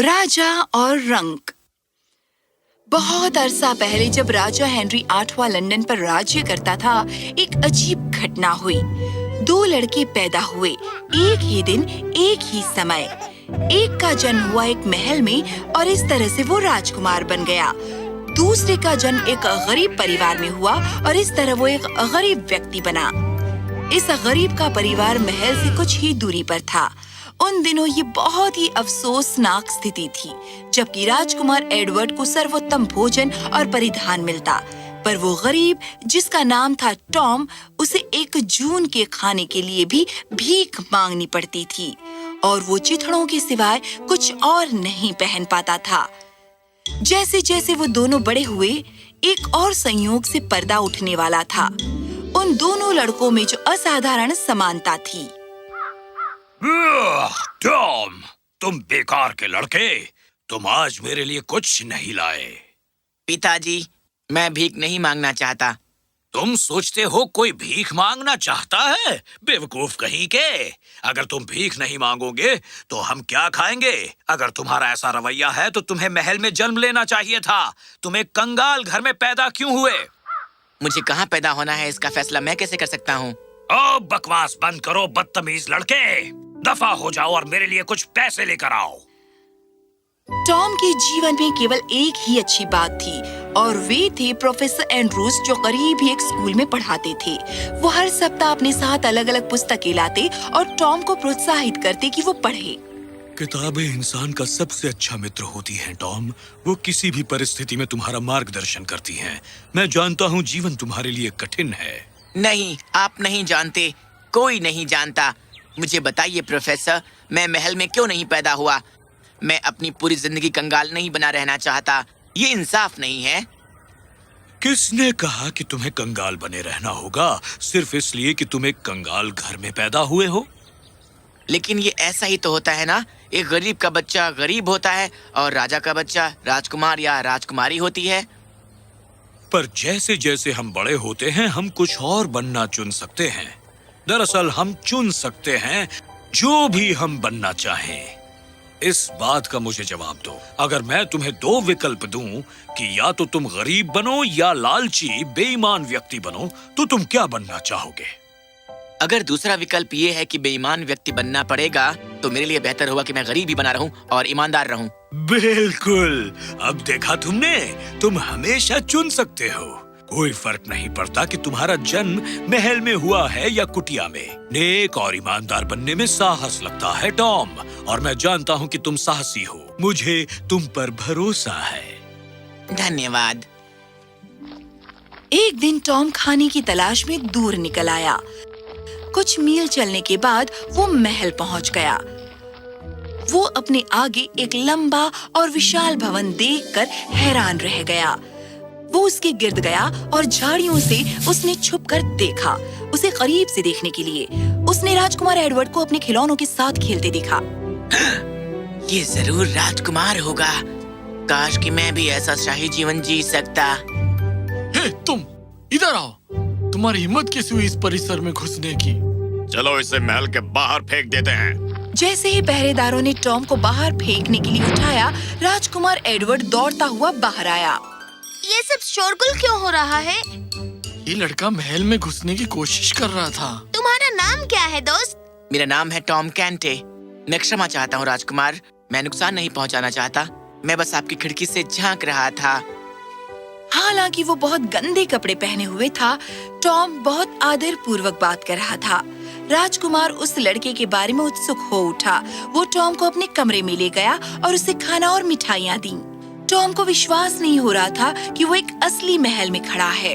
राजा और रंक। बहुत अरसा पहले जब राजा हेनरी आठवां लंदन पर राज्य करता था, एक अजीब घटना हुई। 2 लड़के पैदा हुए, एक ही दिन, एक ही समय। एक का जन्म हुआ एक महल में और इस तरह से वो राजकुमार बन गया। दूसरे का जन्म एक गरीब परिवार में हुआ और इस तरह वो एक गरीब व्यक्ति बना। इस गरीब का परिवार महल से कुछ ही दूरी पर था। उन दिनों ये बहुत ही अफसोसनाक स्थिति थी, जबकि राजकुमार एडवर्ड को सर्वोत्तम भोजन और परिधान मिलता, पर वो गरीब जिसका नाम था टॉम, उसे 1 जून के खाने के लिए भी भीख मांगनी पड़ती थी और वो चिथड़ों के सिवाय कुछ और नहीं पहन पाता था। जैसे जैसे वो दोनों बड़े हुए, एक और संयोग से पर्दा उठने वाला था। उन दोनों लड़कों में जो असाधारण समानता थी। टॉम, तुम बेकार के लड़के, तुम आज मेरे लिए कुछ नहीं लाए। पिताजी, मैं भीख नहीं मांगना चाहता। तुम सोचते हो कोई भीख मांगना चाहता है? बेवकूफ कहीं के। अगर तुम भीख नहीं मांगोगे तो हम क्या खाएंगे? अगर तुम्हारा ऐसा रवैया है तो तुम्हें महल में जन्म लेना चाहिए था। तुम एक कंगाल घर में पैदा क्यों हुए? मुझे कहाँ पैदा होना है, इसका फैसला मैं कैसे कर सकता हूँ? ओ, बकवास बंद करो बदतमीज लड़के। दफा हो जाओ और मेरे लिए कुछ पैसे लेकर आओ। टॉम के जीवन में केवल एक ही अच्छी बात थी और वे थे प्रोफेसर एंड्रूज, जो करीब ही एक स्कूल में पढ़ाते थे। वो हर सप्ताह अपने साथ अलग अलग पुस्तकें लाते और टॉम को प्रोत्साहित करते कि वो पढ़े। किताबें इंसान का सबसे अच्छा मित्र होती हैं टॉम। वो किसी भी परिस्थिति में तुम्हारा मार्गदर्शन करती हैं। मैं जानता हूँ जीवन तुम्हारे लिए कठिन है। नहीं, आप नहीं जानते, कोई नहीं जानता। मुझे बताइए प्रोफेसर, मैं महल में क्यों नहीं पैदा हुआ? मैं अपनी पूरी जिंदगी कंगाल नहीं बना रहना चाहता। ये इंसाफ नहीं है। किसने कहा कि तुम्हें कंगाल बने रहना होगा सिर्फ इसलिए कि तुम एक कंगाल घर में पैदा हुए हो? लेकिन ये ऐसा ही तो होता है ना, एक गरीब का बच्चा गरीब होता है और राजा का बच्चा राजकुमार या राजकुमारी होती है। पर जैसे जैसे हम बड़े होते हैं, हम कुछ और बनना चुन सकते हैं। दरअसल हम चुन सकते हैं जो भी हम बनना चाहें। इस बात का मुझे जवाब दो। अगर मैं तुम्हें 2 विकल्प दूं कि या तो तुम गरीब बनो या लालची बेईमान व्यक्ति बनो, तो तुम क्या बनना चाहोगे? अगर दूसरा विकल्प ये है कि बेईमान व्यक्ति बनना पड़ेगा, तो मेरे लिए बेहतर होगा कि मैं गरीब ही बना रहूं और ईमानदार रहूं। बिल्कुल, अब देखा तुमने, तुम हमेशा चुन सकते हो। कोई फर्क नहीं पड़ता कि तुम्हारा जन्म महल में हुआ है या कुटिया में। नेक और ईमानदार बनने में साहस लगता है टॉम, और मैं जानता हूँ कि तुम साहसी हो। मुझे तुम पर भरोसा है। धन्यवाद। एक दिन टॉम खाने की तलाश में दूर निकल आया। कुछ मील चलने के बाद वो महल पहुंच गया। वो अपने आगे एक लंबा और विशाल भवन देखकर हैरान रह गया। वो उसके गिर्द गया और झाड़ियों से उसने छुपकर देखा। उसे करीब से देखने के लिए उसने राजकुमार एडवर्ड को अपने खिलौनों के साथ खेलते देखा। ये जरूर राजकुमार होगा। काश कि मैं भी ऐसा शाही जीवन जी सकता। हे, तुम इधर आओ। तुम्हारी हिम्मत कैसे हुई इस परिसर में घुसने की? चलो इसे महल के बाहर फेंक देते हैं। जैसे ही पहरेदारों ने टॉम को बाहर फेंकने के लिए उठाया, राजकुमार एडवर्ड दौड़ता हुआ बाहर आया। ये सब शोरगुल क्यों हो रहा है? ये लड़का महल में घुसने की कोशिश कर रहा था। तुम्हारा नाम क्या है दोस्त? मेरा नाम है टॉम कैंटे। मैं क्षमा चाहता हूँ राजकुमार, मैं नुकसान नहीं पहुँचाना चाहता। मैं बस आपकी खिड़की से झांक रहा था। हालांकि वो बहुत गंदे कपड़े पहने हुए था, टॉम बहुत आदर पूर्वक बात कर रहा था। राजकुमार उस लड़के के बारे में उत्सुक हो उठा। वो टॉम को अपने कमरे में ले गया और उसे खाना और मिठाइयाँ दी। टॉम को विश्वास नहीं हो रहा था कि वो एक असली महल में खड़ा है।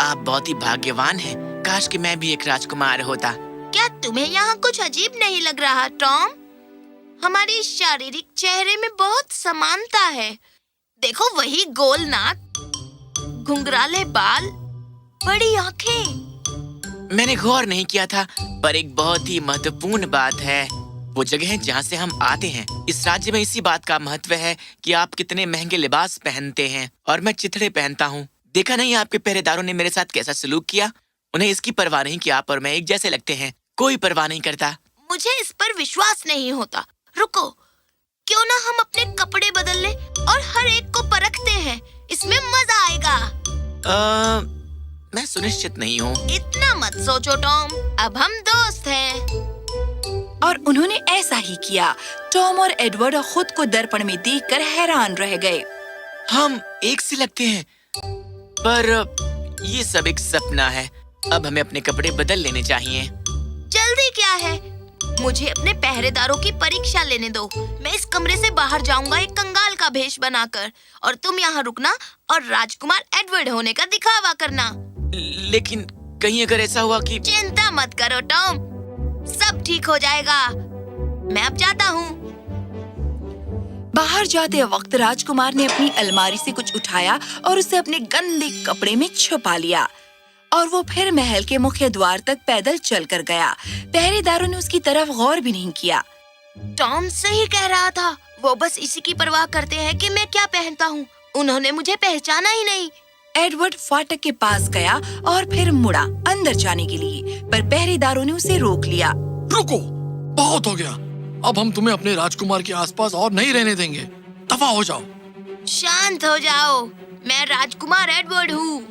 आप बहुत ही भाग्यवान हैं। काश कि मैं भी एक राजकुमार होता। क्या तुम्हें यहाँ कुछ अजीब नहीं लग रहा टॉम? हमारे शारीरिक चेहरे में बहुत समानता है। देखो, वही गोल नाक, घुंघराले बाल, बड़ी आंखें। मैंने गौर नहीं किया था, पर एक बहुत ही महत्वपूर्ण बात है। वो जगह है जहाँ से हम आते हैं। इस राज्य में इसी बात का महत्व है कि आप कितने महंगे लिबास पहनते हैं और मैं चिथड़े पहनता हूँ। देखा नहीं आपके पहरेदारों ने मेरे साथ कैसा सलूक किया? उन्हें इसकी परवाह नहीं कि आप और मैं एक जैसे लगते हैं। कोई परवाह नहीं करता। मुझे इस पर विश्वास नहीं होता। रुको, क्यों ना हम अपने कपड़े बदल ले और हर एक को परखते हैं। इसमें मजा आएगा। मैं सुनिश्चित नहीं हूँ। इतना मत सोचो टॉम, अब हम दोस्त हैं। और उन्होंने ऐसा ही किया। टॉम और एडवर्ड खुद को दर्पण में देखकर हैरान रह गए। हम एक से लगते हैं, पर ये सब एक सपना है। अब हमें अपने कपड़े बदल लेने चाहिए। जल्दी क्या है, मुझे अपने पहरेदारों की परीक्षा लेने दो। मैं इस कमरे से बाहर जाऊंगा एक कंगाल का भेष बनाकर, और तुम यहाँ रुकना और राजकुमार एडवर्ड होने का दिखावा करना। लेकिन कहीं अगर ऐसा हुआ कि... चिंता मत करो टॉम, सब ठीक हो जाएगा। मैं अब जाता हूँ। बाहर जाते वक्त राजकुमार ने अपनी अलमारी से कुछ उठाया और उसे अपने गंदे कपड़े में छुपा लिया, और वो फिर महल के मुख्य द्वार तक पैदल चलकर गया। पहरेदारों ने उसकी तरफ गौर भी नहीं किया। टॉम सही कह रहा था, वो बस इसी की परवाह करते हैं कि मैं क्या पहनता हूँ। उन्होंने मुझे पहचाना ही नहीं। एडवर्ड फाटक के पास गया और फिर मुड़ा अंदर जाने के लिए, पर पहरेदारों ने उसे रोक लिया। रुको, बहुत हो गया। अब हम तुम्हें अपने राजकुमार के आसपास और नहीं रहने देंगे। दफा हो जाओ। शांत हो जाओ, मैं राजकुमार एडवर्ड हूँ।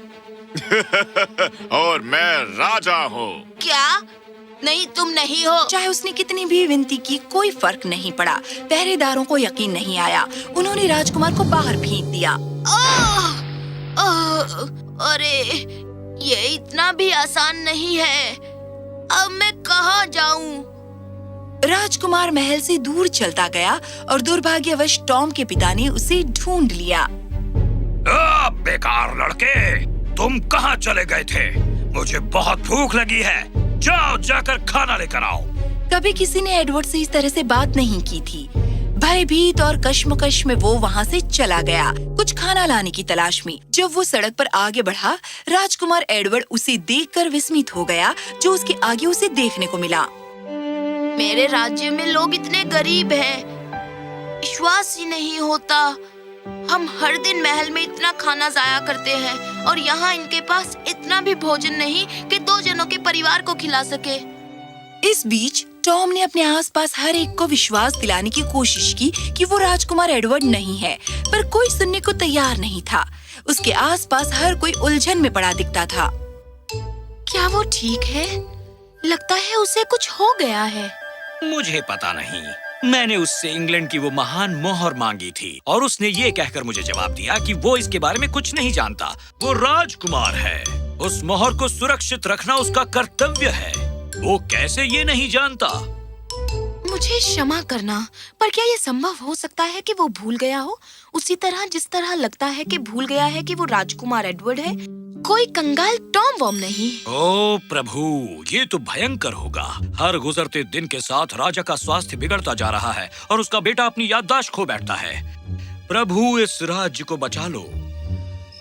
और मैं राजा हूँ। क्या? नहीं, तुम नहीं हो। चाहे उसने कितनी भी विनती की, कोई फर्क नहीं पड़ा। पहरेदारों को यकीन नहीं आया। उन्होंने राजकुमार को बाहर फेंक दिया। अरे, ये इतना भी आसान नहीं है। अब मैं कहाँ जाऊँ? राजकुमार महल से दूर चलता गया और दुर्भाग्यवश टॉम के पिता ने उसे ढूंढ लिया। बेकार लड़के, तुम कहाँ चले गए थे? मुझे बहुत भूख लगी है। जाओ, जाकर खाना लेकर आओ। कभी किसी ने एडवर्ड से इस तरह से बात नहीं की थी। भयभीत और कश्मकश में वो वहाँ से चला गया, कुछ खाना लाने की तलाश में। जब वो सड़क पर आगे बढ़ा, राजकुमार एडवर्ड उसे देखकर विस्मित हो गया, जो उसके आगे उसे देखने को मिला। मेरे राज्य में लोग इतने गरीब हैं, विश्वास ही नहीं होता। हम हर दिन महल में इतना खाना जाया करते हैं, और यहाँ इनके पास इतना भी भोजन नहीं कि 2 जनों के परिवार को खिला सके। इस बीच टॉम ने अपने आसपास हर एक को विश्वास दिलाने की कोशिश की कि वो राजकुमार एडवर्ड नहीं है, पर कोई सुनने को तैयार नहीं था। उसके आसपास हर कोई उलझन में पड़ा दिखता था। क्या वो ठीक है? लगता है उसे कुछ हो गया है। मुझे पता नहीं। मैंने उससे इंग्लैंड की वो महान मोहर मांगी थी, और उसने ये कहकर मुझे जवाब दिया कि वो इसके बारे में कुछ नहीं जानता। वो राजकुमार है। उस मोहर को सुरक्षित रखना उसका कर्तव्य है। वो कैसे ये नहीं जानता? मुझे क्षमा करना, पर क्या ये संभव हो सकता है कि वो भूल गया हो, उसी तरह जिस तरह लगता है कि भूल गया है कि वो राजकुमार एडवर्ड है, कोई कंगाल टॉम वॉम नहीं। ओ प्रभु, ये तो भयंकर होगा। हर गुजरते दिन के साथ राजा का स्वास्थ्य बिगड़ता जा रहा है, और उसका बेटा अपनी याददाश्त खो बैठता है। प्रभु, इस राज्य को बचा लो।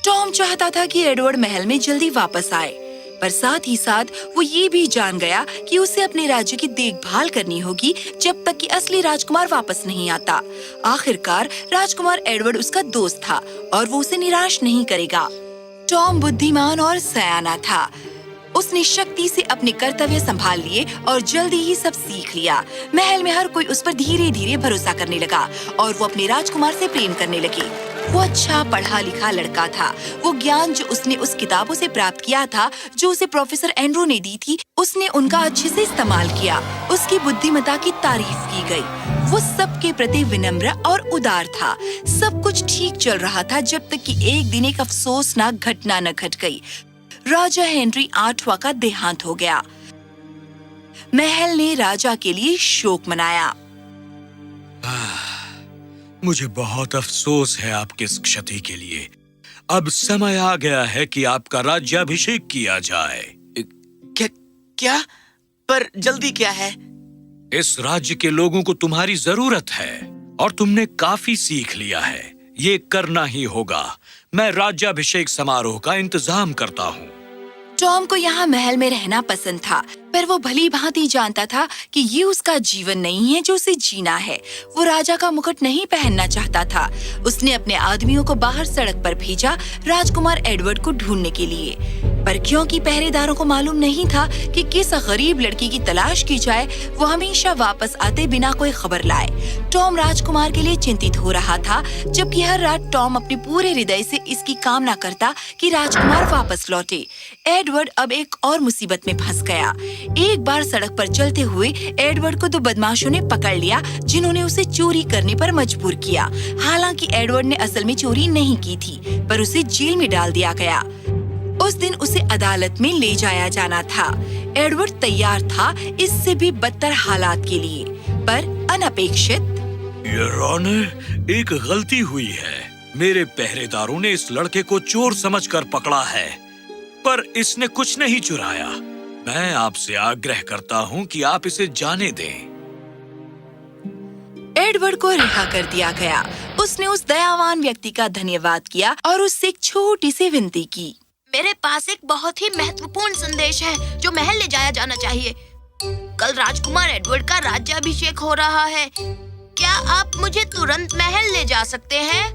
टॉम चाहता था कि एडवर्ड महल में जल्दी वापस आए, पर साथ ही साथ वो ये भी जान गया कि उसे अपने राज्य की देखभाल करनी होगी जब तक कि असली राजकुमार वापस नहीं आता। आखिरकार राजकुमार एडवर्ड उसका दोस्त था, और वो उसे निराश नहीं करेगा। टॉम बुद्धिमान और सयाना था। उसने शक्ति से अपने कर्तव्य संभाल लिए और जल्दी ही सब सीख लिया। महल में हर कोई उस पर धीरे धीरे भरोसा करने लगा, और वो अपने राजकुमार से प्रेम करने लगे। वो अच्छा पढ़ा लिखा लड़का था। वो ज्ञान जो उसने उस किताबों से प्राप्त किया था, जो उसे प्रोफेसर एंड्रू ने दी थी, उसने उनका अच्छे से इस्तेमाल किया। उसकी बुद्धिमत्ता की तारीफ की गई। वो सबके प्रति विनम्र और उदार था। सब कुछ ठीक चल रहा था, जब तक कि एक दिन एक अफसोसनाक घटना न घट गई। राजा हेनरी 8वां का देहांत हो गया। महल ने राजा के लिए शोक मनाया। मुझे बहुत अफसोस है आपकी इस क्षति के लिए। अब समय आ गया है कि आपका राज्याभिषेक किया जाए। क्या? पर जल्दी क्या है? इस राज्य के लोगों को तुम्हारी जरूरत है, और तुमने काफी सीख लिया है। ये करना ही होगा। मैं राज्याभिषेक समारोह का इंतजाम करता हूँ। टॉम को यहाँ महल में रहना पसंद था। पर वो भली भांति जानता था कि ये उसका जीवन नहीं है जो उसे जीना है। वो राजा का मुकुट नहीं पहनना चाहता था। उसने अपने आदमियों को बाहर सड़क पर भेजा राजकुमार एडवर्ड को ढूंढने के लिए, पर क्योंकि पहरेदारों को मालूम नहीं था कि किस गरीब लड़की की तलाश की जाए, वो हमेशा वापस आते बिना कोई खबर लाए। टॉम राजकुमार के लिए चिंतित हो रहा था, जबकि हर रात टॉम अपने पूरे हृदय से इसकी कामना करता कि राजकुमार वापस लौटे। एडवर्ड अब एक और मुसीबत में फंस गया। एक बार सड़क पर चलते हुए एडवर्ड को 2 बदमाशों ने पकड़ लिया, जिन्होंने उसे चोरी करने पर मजबूर किया। हालांकि एडवर्ड ने असल में चोरी नहीं की थी, पर उसे जेल में डाल दिया गया। उस दिन उसे अदालत में ले जाया जाना था। एडवर्ड तैयार था इससे भी बदतर हालात के लिए, पर अनपेक्षित योर ऑनर, एक गलती हुई है। मेरे पहरेदारों ने इस लड़के को चोर समझकर पकड़ा है, पर इसने कुछ नहीं चुराया। मैं आपसे आग्रह करता हूँ कि आप इसे जाने दें। एडवर्ड को रिहा कर दिया गया। उसने उस दयावान व्यक्ति का धन्यवाद किया और उससे एक छोटी सी विनती की। मेरे पास एक बहुत ही महत्वपूर्ण संदेश है जो महल ले जाया जाना चाहिए। कल राजकुमार एडवर्ड का राज्याभिषेक हो रहा है। क्या आप मुझे तुरंत महल ले जा सकते हैं?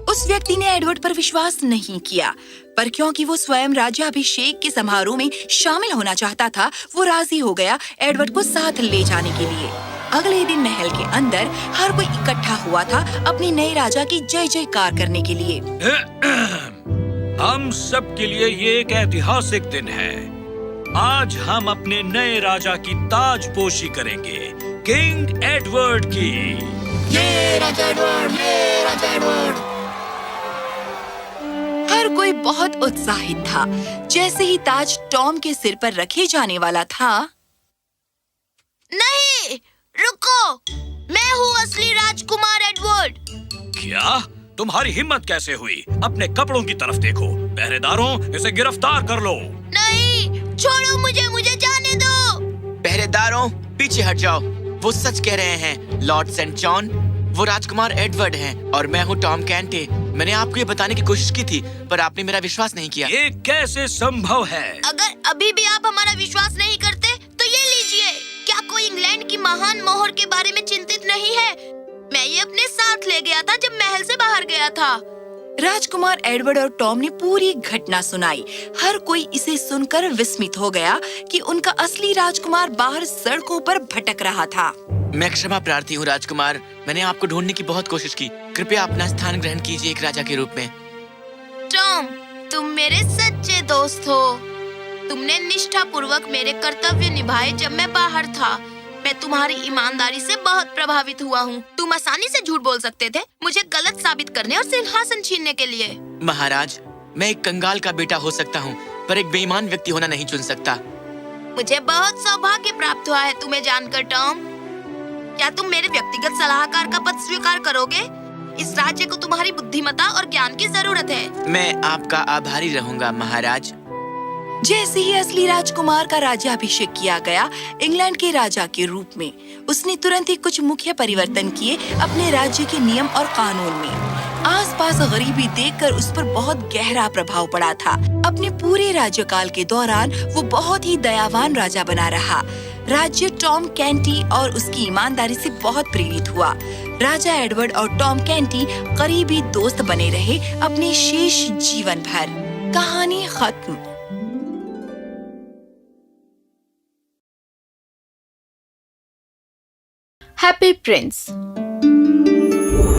उस व्यक्ति ने एडवर्ड पर विश्वास नहीं किया, पर क्योंकि वो स्वयं राज्याभिषेक के समारोह में शामिल होना चाहता था, वो राजी हो गया एडवर्ड को साथ ले जाने के लिए। अगले दिन महल के अंदर हर कोई इकट्ठा हुआ था अपने नए राजा की जय जयकार करने के लिए। हम सब के लिए ये एक ऐतिहासिक दिन है। आज हम अपने नए राजा की ताजपोशी करेंगे, किंग एडवर्ड की। ये राजा एडवर्ड, ये राजा एडवर्ड। हर कोई बहुत उत्साहित था। जैसे ही ताज टॉम के सिर पर रखे जाने वाला था, नहीं, रुको, मैं हूँ असली राजकुमार एडवर्ड। क्या? तुम्हारी हिम्मत कैसे हुई? अपने कपड़ों की तरफ देखो। पहरेदारों, इसे गिरफ्तार कर लो। नहीं, छोड़ो मुझे, मुझे जाने दो। पहरेदारों, पीछे हट जाओ। वो सच कह रहे हैं, लॉर्ड सेंट जॉन। वो राजकुमार एडवर्ड हैं और मैं हूँ टॉम कैंटे। मैंने आपको ये बताने की कोशिश की थी, पर आपने मेरा विश्वास नहीं किया। ये कैसे संभव है? अगर अभी भी आप हमारा विश्वास नहीं करते, तो ये लीजिए। क्या कोई इंग्लैंड की महान मोहर के बारे में चिंतित नहीं है? मैं ये अपने साथ ले गया था जब महल से बाहर गया था। राजकुमार एडवर्ड और टॉम ने पूरी घटना सुनाई। हर कोई इसे सुनकर विस्मित हो गया कि उनका असली राजकुमार बाहर सड़कों पर भटक रहा था। मैं क्षमा प्रार्थी हूँ राजकुमार। मैंने आपको ढूंढने की बहुत कोशिश की। कृपया अपना स्थान ग्रहण कीजिए एक राजा के रूप में। टॉम, तुम मेरे सच्चे दोस्त हो। तुमने निष्ठापूर्वक मेरे कर्तव्य निभाए जब मैं बाहर था। मैं तुम्हारी ईमानदारी से बहुत प्रभावित हुआ हूँ। तुम आसानी से झूठ बोल सकते थे, मुझे गलत साबित करने और सिंहासन छीनने के लिए। महाराज, मैं एक कंगाल का बेटा हो सकता हूँ, पर एक बेईमान व्यक्ति होना नहीं चुन सकता। मुझे बहुत सौभाग्य प्राप्त हुआ है तुम्हें जानकर टॉम। क्या तुम मेरे व्यक्तिगत सलाहकार का पद स्वीकार करोगे? इस राज्य को तुम्हारी बुद्धिमत्ता और ज्ञान की जरूरत है। मैं आपका आभारी रहूंगा महाराज। जैसे ही असली राजकुमार का राज्याभिषेक किया गया इंग्लैंड के राजा के रूप में, उसने तुरंत ही कुछ मुख्य परिवर्तन किए अपने राज्य के नियम और कानून में। आसपास गरीबी देखकर उस पर बहुत गहरा प्रभाव पड़ा था। अपने पूरे राज्यकाल के दौरान वो बहुत ही दयावान राजा बना रहा। राज्य टॉम कैंटी और उसकी ईमानदारी से बहुत प्रेरित हुआ। राजा एडवर्ड और टॉम कैंटी करीबी दोस्त बने रहे अपने शेष जीवन भर। कहानी खत्म। Happy Prince